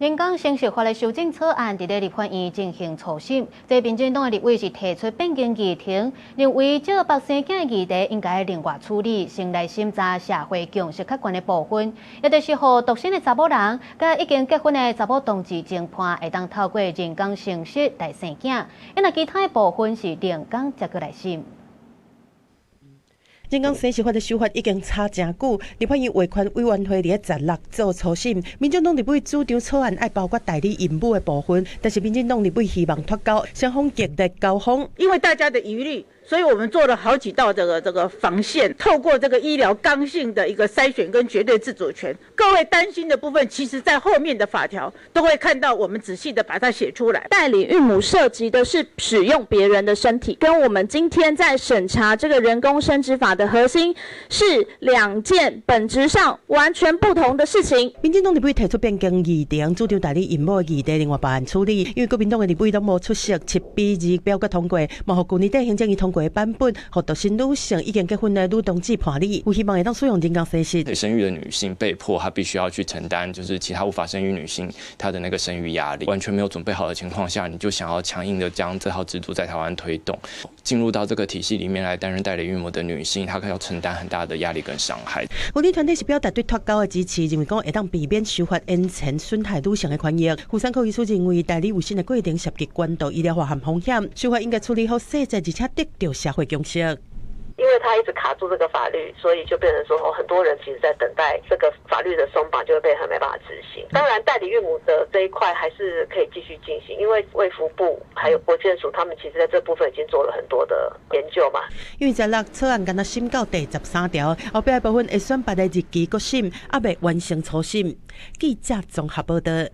人工生殖法的修正草案在立法院進行初審，這民進黨的立委是提出變更議程，認為這個陌生囝的議題應該另外處理，先來審查社會共識較懸的部分，也就是予獨身的查某人甲已經結婚的查某同志正判會當透過人工生殖來生囝，若其他的部分是另講再過來審。人工生殖法的修法已經吵真久，立法院衛權委員會伫16做初審，民進黨立委主張草案愛包括代理孕母的部分，但是民進黨立委希望脫鈎，雙方極力交鋒。因為大家的疑慮，所以我們做了好幾道這個防線，透過這個醫療剛性的一個篩選跟絕對自主權。各位擔心的部分，其實在後面的法條都會看到，我們仔細的把它寫出來。代理孕母涉及的是使用別人的身體，跟我們今天在審查這個人工生殖法的核心是兩件本質上完全不同的事情。民進黨立委提出變更議程，主張代理孕母的議題另外辦案處理，因為國民黨的立委都無出席7-2表決通過，無予去年底行政院通過的版本，予獨身女性已經結婚的女同志判例，有希望會當使用人工生殖。生育的女性被迫她必須要去承擔，就是其他無法生育女性她的那個生育壓力，完全沒有準備好的情況下，你就想要強硬的將這套制度在台灣推動，進入到這個體系裡面來擔任代理孕母的女性，她要承擔很大的壓力跟傷害。婦女團體是表達對脫鈎的支持，認為講會當避免修法延前損害女性的權益。婦產科醫師認為，代理有新的過程涉及關度、醫療化和風險，修法應該處理好細節，而且得到社會共識。因為他一直卡住這個法律，所以就變成說，很多人其實在等待這個法律的鬆綁，就會被很沒辦法執行。當然，代理孕母的這一塊還是可以繼續進行，因為衛福部還有國健署，他們其實在這部分已經做了很多的研究嘛。因為16草案剛才審到第13條，後邊的部分會選別的日期閣審，還未完成初審。記者綜合報道。